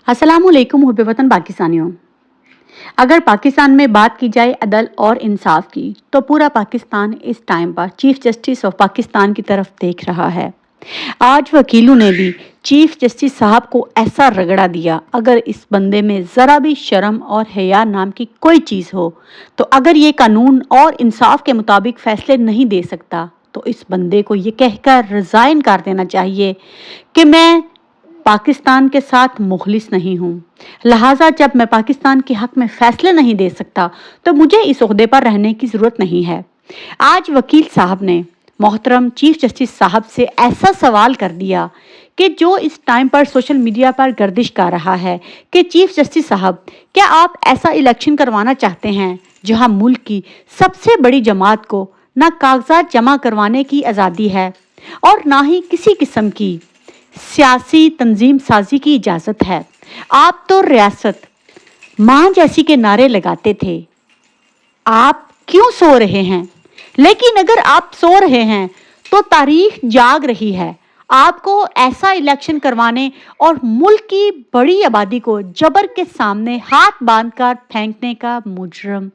अस्सलाम वालेकुम हुब्बे वतन पाकिस्तानियों। अगर पाकिस्तान में बात की जाए अदल और इंसाफ की तो पूरा पाकिस्तान इस टाइम पर चीफ जस्टिस ऑफ पाकिस्तान की तरफ देख रहा है। आज वकीलों ने भी चीफ जस्टिस साहब को ऐसा रगड़ा दिया, अगर इस बंदे में ज़रा भी शर्म और हया नाम की कोई चीज़ हो तो अगर ये कानून और इंसाफ के मुताबिक फ़ैसले नहीं दे सकता तो इस बंदे को ये कहकर रिज़ाइन कर देना चाहिए कि मैं पाकिस्तान के साथ मुखलिस नहीं हूँ, लिहाजा जब मैं पाकिस्तान के हक में फ़ैसले नहीं दे सकता तो मुझे इस ओहदे पर रहने की ज़रूरत नहीं है। आज वकील साहब ने मोहतरम चीफ जस्टिस साहब से ऐसा सवाल कर दिया कि जो इस टाइम पर सोशल मीडिया पर गर्दिश कर रहा है कि चीफ जस्टिस साहब, क्या आप ऐसा इलेक्शन करवाना चाहते हैं जहां मुल्क की सबसे बड़ी जमात को ना कागजात जमा करवाने की आज़ादी है और ना ही किसी किस्म की सियासी तंजीम साजी की इजाज़त है। आप तो रियासत मां जैसी के नारे लगाते थे, आप क्यों सो रहे हैं? लेकिन अगर आप सो रहे हैं तो तारीख जाग रही है। आपको ऐसा इलेक्शन करवाने और मुल्क की बड़ी आबादी को जबर के सामने हाथ बांधकर फेंकने का मुजरम,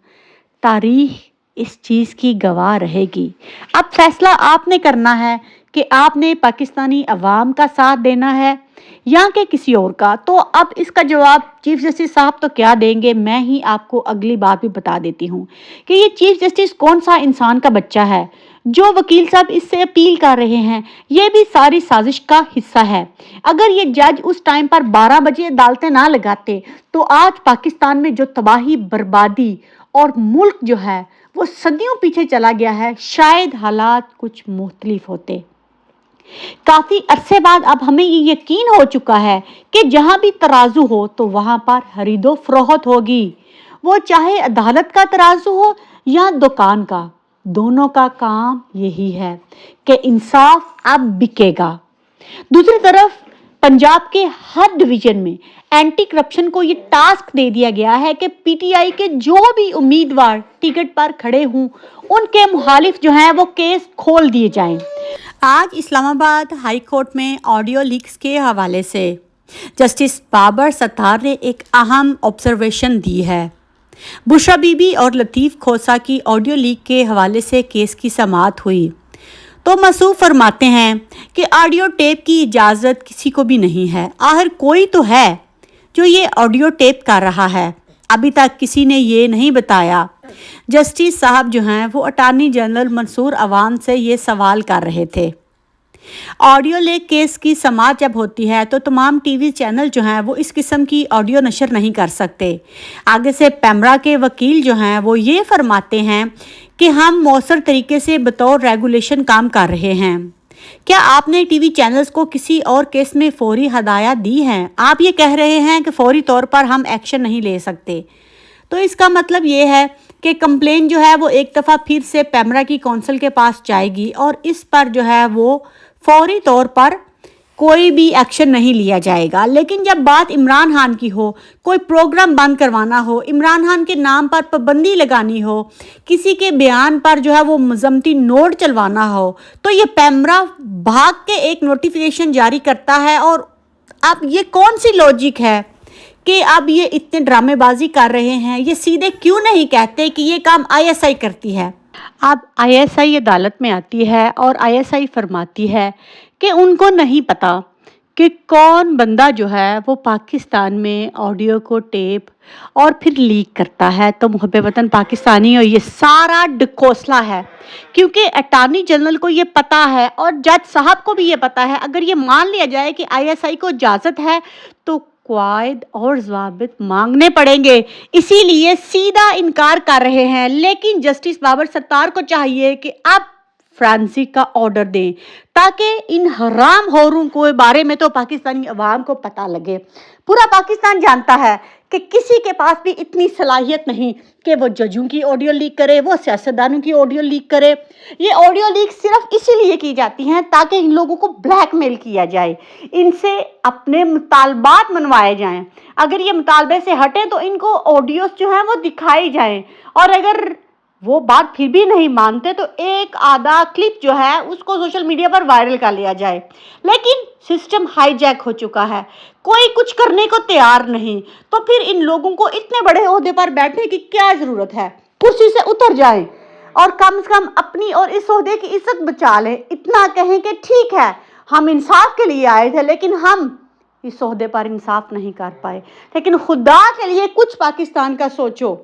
तारीख इस चीज़ की गवाह रहेगी। अब फैसला आपने करना है कि आपने पाकिस्तानी अवाम का साथ देना है या कि किसी और का। तो अब इसका जवाब चीफ जस्टिस साहब तो क्या देंगे, मैं ही आपको अगली बात भी बता देती हूँ कि ये चीफ जस्टिस कौन सा इंसान का बच्चा है जो वकील साहब इससे अपील कर रहे हैं। ये भी सारी साजिश का हिस्सा है। अगर ये जज उस टाइम पर 12 बजे अदालतें ना लगाते तो आज पाकिस्तान में जो तबाही, बर्बादी और मुल्क जो है वो सदियों पीछे चला गया है, शायद हालात कुछ मुख्तलिफ होते। काफी अरसे बाद अब हमें ये यकीन हो चुका है कि जहां भी तराजू हो तो वहां पर खरीदो फरोख्त होगी, वो चाहे अदालत का तराजू हो या दुकान का। दोनों का काम यही है कि इंसाफ अब बिकेगा। दूसरी तरफ पंजाब के हर डिवीजन में एंटी करप्शन को ये टास्क दे दिया गया है कि पीटीआई के जो भी उम्मीदवार टिकट पर खड़े हों उनके मुखालिफ जो हैं वो केस खोल दिए जाएं। आज इस्लामाबाद हाई कोर्ट में ऑडियो लीक्स के हवाले से जस्टिस बाबर सत्तार ने एक अहम ऑब्जर्वेशन दी है। बुशरा बीबी और लतीफ़ खोसा की ऑडियो लीक के हवाले से केस की समाअत हुई तो मसूफ फरमाते हैं कि ऑडियो टेप की इजाज़त किसी को भी नहीं है। आखिर कोई तो है जो ये ऑडियो टेप कर रहा है, अभी तक किसी ने ये नहीं बताया। जस्टिस साहब जो हैं वो अटॉर्नी जनरल मंसूर अवान से ये सवाल कर रहे थे। ऑडियो लीक केस की समाअत जब होती है तो तमाम टीवी चैनल जो हैं वो इस किस्म की ऑडियो नशर नहीं कर सकते। आगे से पैमरा के वकील जो हैं वो ये फरमाते हैं कि हम मौसर तरीके से बतौर रेगुलेशन काम कर रहे हैं। क्या आपने टीवी चैनल्स को किसी और केस में फौरी हदायत दी हैं? आप ये कह रहे हैं कि फौरी तौर पर हम एक्शन नहीं ले सकते, तो इसका मतलब ये है कि कंप्लेन जो है वो एक दफ़ा फिर से पैमरा की कौंसिल के पास जाएगी और इस पर जो है वो फौरी तौर पर कोई भी एक्शन नहीं लिया जाएगा। लेकिन जब बात इमरान खान की हो, कोई प्रोग्राम बंद करवाना हो, इमरान खान के नाम पर पाबंदी लगानी हो, किसी के बयान पर जो है वो मजम्मती नोट चलवाना हो, तो ये पैमरा भाग के एक नोटिफिकेशन जारी करता है। और अब ये कौन सी लॉजिक है कि अब ये इतने ड्रामेबाजी कर रहे हैं? ये सीधे क्यों नहीं कहते कि ये काम आईएसआई करती है? अब आईएसआई अदालत में आती है और आईएसआई फरमाती है कि उनको नहीं पता कि कौन बंदा जो है वो पाकिस्तान में ऑडियो को टेप और फिर लीक करता है। तो मुहब्बे वतन पाकिस्तानी, और ये सारा डकोसला है क्योंकि अटॉर्नी जनरल को ये पता है और जज साहब को भी ये पता है। अगर ये मान लिया जाए कि आईएसआई को इजाज़त है तो क्वायद और ज़वाबित मांगने पड़ेंगे, इसीलिए सीधा इनकार कर रहे हैं। लेकिन जस्टिस बाबर सत्तार को चाहिए कि अब फ्रांसी का ऑर्डर दें ताकि इन हराम खोरों के बारे में तो पाकिस्तानी अवाम को पता लगे। पूरा पाकिस्तान जानता है कि किसी के पास भी इतनी सलाहियत नहीं कि वो जजों की ऑडियो लीक करे, वो सियासतदानों की ऑडियो लीक करे। ये ऑडियो लीक सिर्फ इसीलिए की जाती हैं ताकि इन लोगों को ब्लैकमेल किया जाए, इनसे अपने मुतालबात मनवाए जाएं। अगर ये मुतालबे से हटें तो इनको ऑडियोस जो हैं वो दिखाई जाएं, और अगर وہ بات پھر بھی نہیں مانتے تو ایک آدھا کلپ جو ہے اس کو سوشل میڈیا پر وائرل کر لیا جائے، لیکن سسٹم ہائی جیک ہو چکا ہے، کوئی کچھ کرنے کو تیار نہیں، تو پھر ان لوگوں کو اتنے بڑے عہدے پر بیٹھنے کی کیا ضرورت ہے؟ کرسی سے اتر جائیں اور کم سے کم اپنی اور اس عہدے کی عزت بچا لیں، اتنا کہیں کہ ٹھیک ہے ہم انصاف کے لیے آئے تھے لیکن ہم اس عہدے پر انصاف نہیں کر پائے، لیکن خدا کے لیے کچھ پاکستان کا سوچو۔